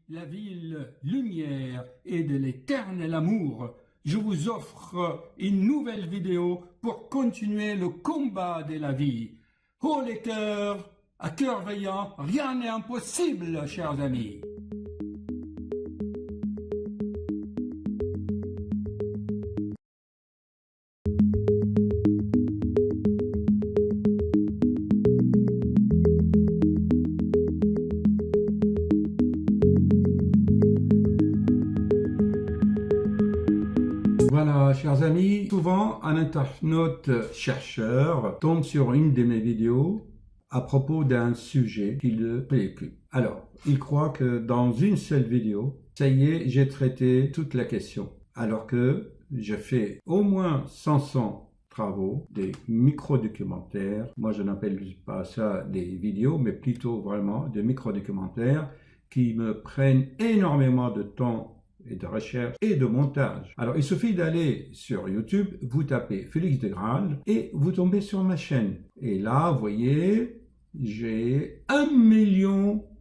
la ville lumière et de l'éternel amour, je vous offre une nouvelle vidéo pour continuer le combat de la vie. Oh les cœurs, à cœur veillant, rien n'est impossible, chers amis. Voilà, chers amis, souvent un internaute chercheur tombe sur une de mes vidéos à propos d'un sujet qui le préoccupe. Alors, il croit que dans une seule vidéo, ça y est, j'ai traité toute la question. Alors que j'ai fait au moins 500 travaux, des micro-documentaires. Moi, je n'appelle pas ça des vidéos, mais plutôt vraiment des micro-documentaires qui me prennent énormément de temps et de recherche et de montage. Alors, il suffit d'aller sur YouTube, vous tapez Félix de Graal et vous tombez sur ma chaîne. Et là, vous voyez, j'ai 1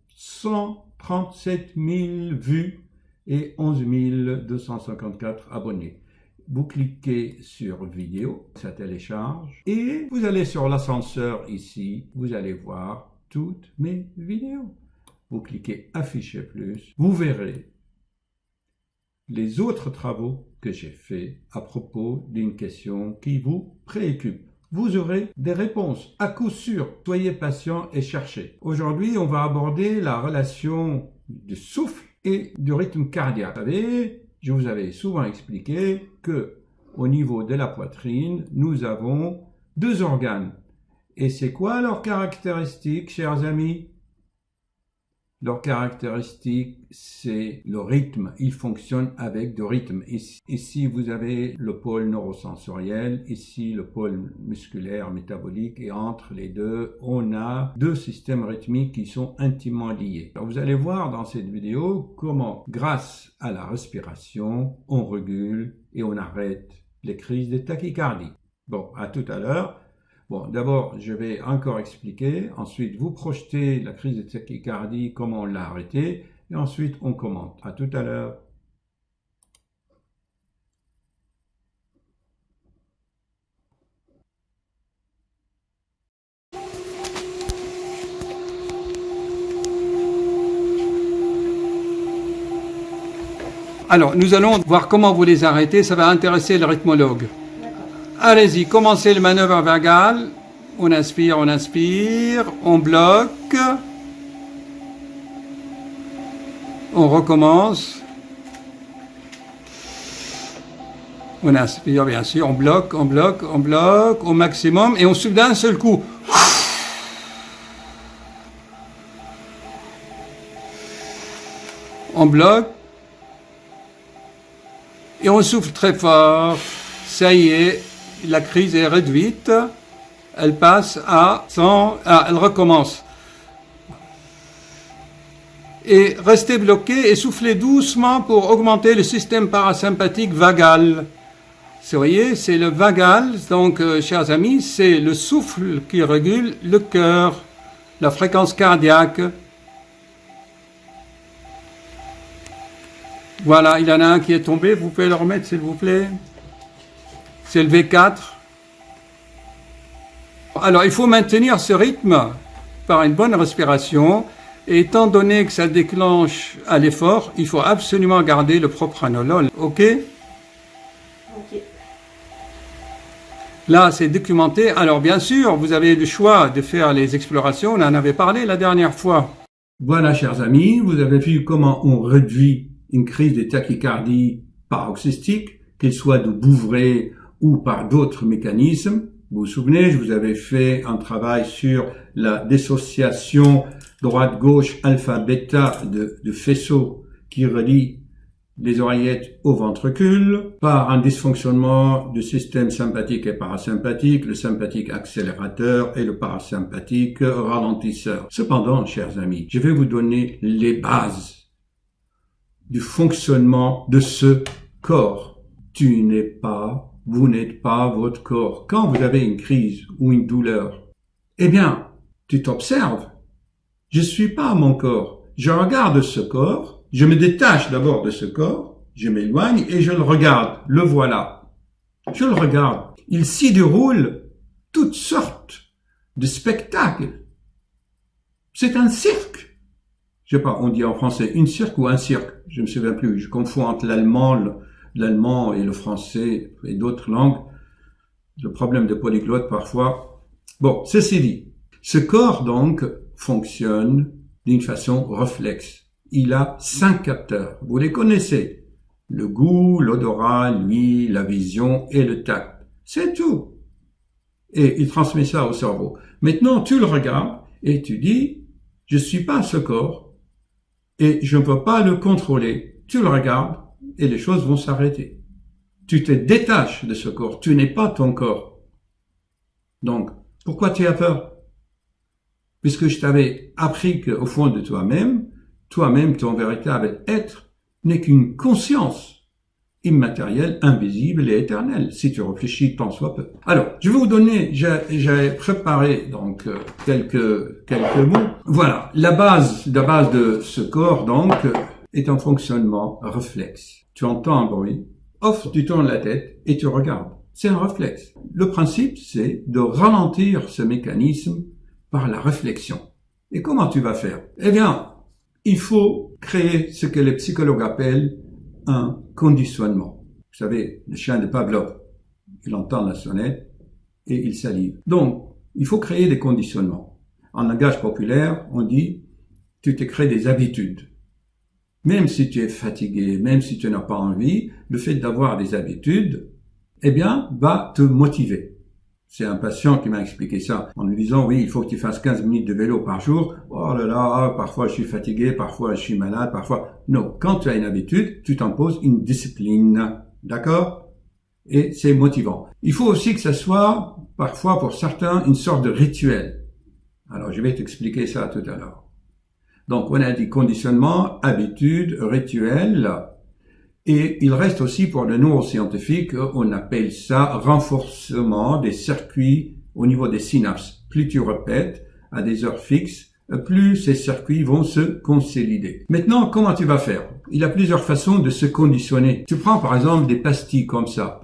137 000 vues et 11 254 abonnés. Vous cliquez sur vidéo, ça télécharge, et vous allez sur l'ascenseur ici, vous allez voir toutes mes vidéos. Vous cliquez afficher plus, vous verrez les autres travaux que j'ai faits à propos d'une question qui vous préoccupe. Vous aurez des réponses, à coup sûr. Soyez patient et cherchez. Aujourd'hui, on va aborder la relation du souffle et du rythme cardiaque. Vous savez, je vous avais souvent expliqué que au niveau de la poitrine, nous avons 2 organes. Et c'est quoi leurs caractéristiques, chers amis? Leur caractéristique, c'est le rythme. Ils fonctionnent avec du rythme. Ici, vous avez le pôle neurosensoriel, ici le pôle musculaire métabolique, et entre les deux, on a 2 systèmes rythmiques qui sont intimement liés. Alors, vous allez voir dans cette vidéo comment, grâce à la respiration, on régule et on arrête les crises de tachycardie. Bon, à tout à l'heure. Bon, d'abord, je vais encore expliquer. Ensuite, vous projetez la crise de tachycardie, comment on l'a arrêtée. Et ensuite, on commente. À tout à l'heure. Alors, nous allons voir comment vous les arrêtez. Ça va intéresser le rythmologue. Allez-y, commencez le manœuvre vagale. On inspire, on bloque. On recommence. On inspire, bien sûr, on bloque au maximum et on souffle d'un seul coup. On bloque et on souffle très fort. Ça y est. La crise est réduite, elle passe à 100, elle recommence. Et restez bloqué et soufflez doucement pour augmenter le système parasympathique vagal. Vous voyez, c'est le vagal, donc chers amis, c'est le souffle qui régule le cœur, la fréquence cardiaque. Voilà, il y en a un qui est tombé, vous pouvez le remettre s'il vous plaît. C'est le V4. Alors, il faut maintenir ce rythme par une bonne respiration. Et étant donné que ça déclenche à l'effort, il faut absolument garder le propranolol. OK? OK. Là, c'est documenté. Alors, bien sûr, vous avez le choix de faire les explorations. On en avait parlé la dernière fois. Voilà, chers amis, vous avez vu comment on réduit une crise de tachycardie paroxystique, qu'elle soit de Bouvray ou par d'autres mécanismes. Vous vous souvenez, je vous avais fait un travail sur la dissociation droite-gauche alpha-bêta de faisceaux qui relient les oreillettes au ventricule par un dysfonctionnement du système sympathique et parasympathique, le sympathique accélérateur et le parasympathique ralentisseur. Cependant, chers amis, je vais vous donner les bases du fonctionnement de ce corps. Vous n'êtes pas votre corps. Quand vous avez une crise ou une douleur, eh bien, tu t'observes. Je suis pas mon corps. je regarde ce corps, je me détache d'abord de ce corps, je m'éloigne et je le regarde. Le voilà. Je le regarde. Il s'y déroule toutes sortes de spectacles. C'est un cirque. Je sais pas, on dit en français une cirque ou un cirque. Je ne me souviens plus. Je confonds entre l'allemand et le français et d'autres langues. Le problème de polyglotte parfois. Bon, ceci dit. Ce corps, donc, fonctionne d'une façon réflexe. Il a 5 capteurs. Vous les connaissez. Le goût, l'odorat, l'ouïe, la vision et le tact. C'est tout. Et il transmet ça au cerveau. Maintenant, tu le regardes et tu dis, je suis pas ce corps et je ne peux pas le contrôler. Tu le regardes et les choses vont s'arrêter. Tu te détaches de ce corps. Tu n'es pas ton corps. Donc, pourquoi tu as peur? Puisque je t'avais appris qu'au fond de toi-même, ton véritable être n'est qu'une conscience immatérielle, invisible et éternelle, si tu réfléchis tant soit peu. Alors, je vais vous donner, j'ai préparé donc quelques mots. Voilà, la base de ce corps donc est un fonctionnement réflexe. Tu entends un bruit, tu tournes la tête et tu regardes. C'est un réflexe. Le principe, c'est de ralentir ce mécanisme par la réflexion. Et comment tu vas faire? Eh bien, il faut créer ce que les psychologues appellent un conditionnement. Vous savez, le chien de Pavlov, il entend la sonnette et il salive. Donc, il faut créer des conditionnements. En langage populaire, on dit, tu te crées des habitudes. Même si tu es fatigué, même si tu n'as pas envie, le fait d'avoir des habitudes, eh bien, va te motiver. C'est un patient qui m'a expliqué ça en lui disant, oui, il faut que tu fasses 15 minutes de vélo par jour. Oh là là, parfois je suis fatigué, parfois je suis malade, parfois... Non, quand tu as une habitude, tu t'imposes une discipline. D'accord? Et c'est motivant. Il faut aussi que ça soit, parfois pour certains, une sorte de rituel. Alors, je vais t'expliquer ça tout à l'heure. Donc, on a dit conditionnement, habitude, rituel. Et il reste aussi pour le neuroscientifique, on appelle ça renforcement des circuits au niveau des synapses. Plus tu répètes à des heures fixes, plus ces circuits vont se consolider. Maintenant, comment tu vas faire? Il y a plusieurs façons de se conditionner. Tu prends par exemple des pastilles comme ça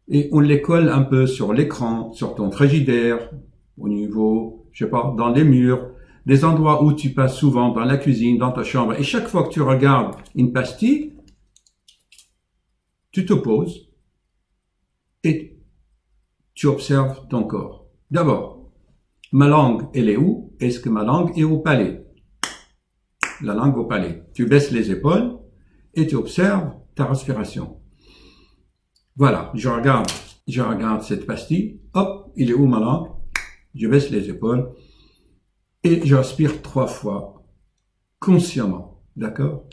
et on les colle un peu sur l'écran, sur ton frigidaire, au niveau, je sais pas, dans les murs, des endroits où tu passes souvent, dans la cuisine, dans ta chambre. Et chaque fois que tu regardes une pastille, tu te poses et tu observes ton corps. D'abord, ma langue, elle est où? Est-ce que ma langue est au palais? La langue au palais. Tu baisses les épaules et tu observes ta respiration. Voilà, je regarde cette pastille. Hop, il est où ma langue? Je baisse les épaules. Et je respire 3 fois, consciemment, d'accord?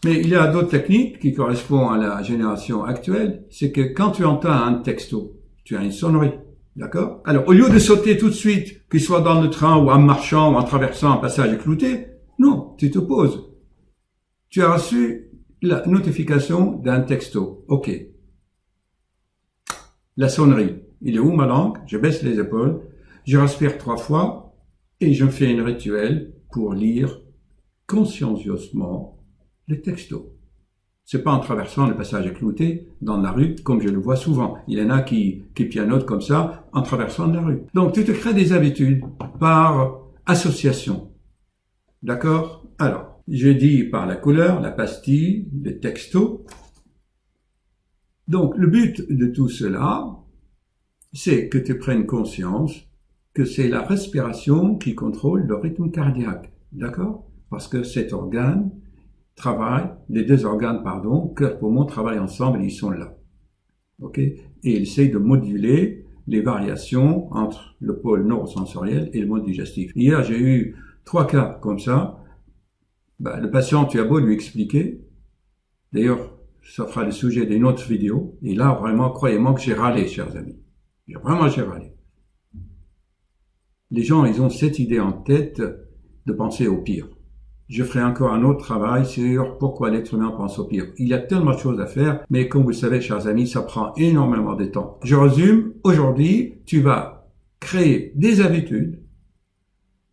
Mais il y a d'autres techniques qui correspondent à la génération actuelle, c'est que quand tu entends un texto, tu as une sonnerie, d'accord? Alors, au lieu de sauter tout de suite, qu'il soit dans le train ou en marchant ou en traversant un passage clouté, non, tu te poses. Tu as reçu la notification d'un texto, ok. La sonnerie, il est où ma langue? Je baisse les épaules, je respire 3 fois, et je fais un rituel pour lire consciencieusement les textos. C'est pas en traversant le passage clouté dans la rue, comme je le vois souvent. Il y en a qui pianotent comme ça en traversant la rue. Donc, tu te crées des habitudes par association. D'accord? Alors, je dis par la couleur, la pastille, les textos. Donc, le but de tout cela, c'est que tu prennes conscience que c'est la respiration qui contrôle le rythme cardiaque, d'accord? Parce que cet organe travaille, les 2 organes, cœur, poumon, travaillent ensemble et ils sont là, ok? Et ils essayent de moduler les variations entre le pôle neurosensoriel et le mode digestif. Hier, j'ai eu 3 cas comme ça. Le patient, tu as beau lui expliquer, d'ailleurs, ça fera le sujet d'une autre vidéo, et là, vraiment, croyez-moi que j'ai râlé, chers amis. J'ai râlé. Les gens, ils ont cette idée en tête de penser au pire. Je ferai encore un autre travail sur pourquoi l'être humain pense au pire. Il y a tellement de choses à faire, mais comme vous le savez, chers amis, ça prend énormément de temps. Je résume, aujourd'hui, tu vas créer des habitudes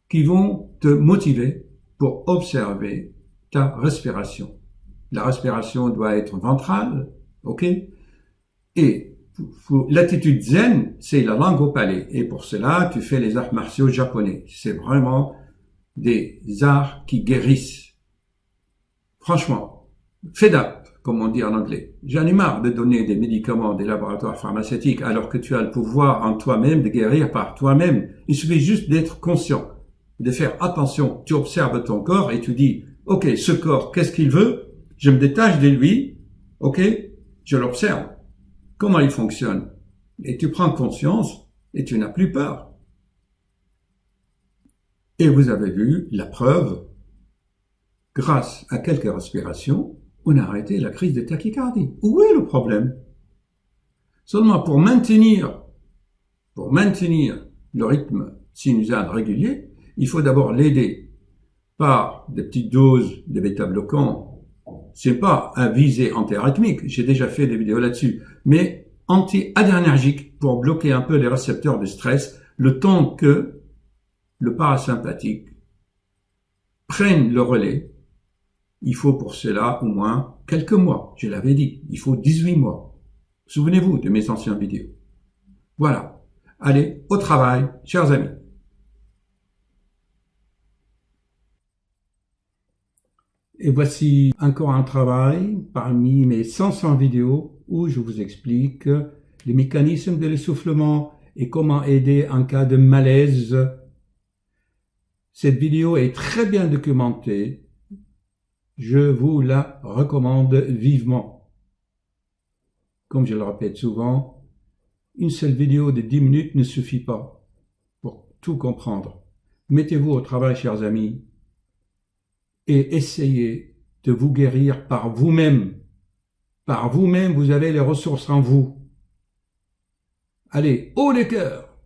qui vont te motiver pour observer ta respiration. La respiration doit être ventrale, ok? Et l'attitude zen, c'est la langue au palais. Et pour cela, tu fais les arts martiaux japonais. C'est vraiment des arts qui guérissent. Franchement, fed up, comme on dit en anglais. J'en ai marre de donner des médicaments des laboratoires pharmaceutiques alors que tu as le pouvoir en toi-même de guérir par toi-même. Il suffit juste d'être conscient, de faire attention. Tu observes ton corps et tu dis, ok, ce corps, qu'est-ce qu'il veut? Je me détache de lui, ok? Je l'observe. Comment il fonctionne? Et tu prends conscience et tu n'as plus peur. Et vous avez vu la preuve, grâce à quelques respirations, on a arrêté la crise de tachycardie. Où est le problème? Seulement pour maintenir le rythme sinusal régulier, il faut d'abord l'aider par des petites doses de bêta-bloquants. C'est pas un visé antiarythmique, j'ai déjà fait des vidéos là-dessus, mais anti-adrénergique pour bloquer un peu les récepteurs de stress, le temps que le parasympathique prenne le relais. Il faut pour cela au moins quelques mois, je l'avais dit, il faut 18 mois. Souvenez-vous de mes anciennes vidéos. Voilà, allez, au travail, chers amis. Et voici encore un travail parmi mes 500 vidéos où je vous explique les mécanismes de l'essoufflement et comment aider en cas de malaise. Cette vidéo est très bien documentée. Je vous la recommande vivement. Comme je le répète souvent, une seule vidéo de 10 minutes ne suffit pas pour tout comprendre. Mettez-vous au travail, chers amis, et essayez de vous guérir par vous-même. Par vous-même, vous avez les ressources en vous. Allez, haut les cœurs!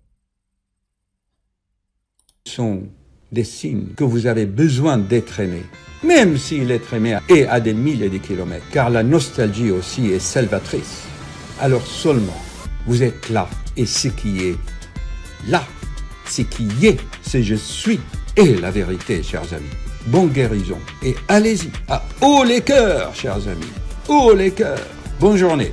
Ce sont des signes que vous avez besoin d'être aimé, même si l'être aimé est à des milliers de kilomètres, car la nostalgie aussi est salvatrice. Alors seulement, vous êtes là, et ce qui est là, ce qui est, c'est je suis, et la vérité, chers amis. Bonne guérison, et allez-y, à haut les cœurs, chers amis, haut les cœurs. Bonne journée.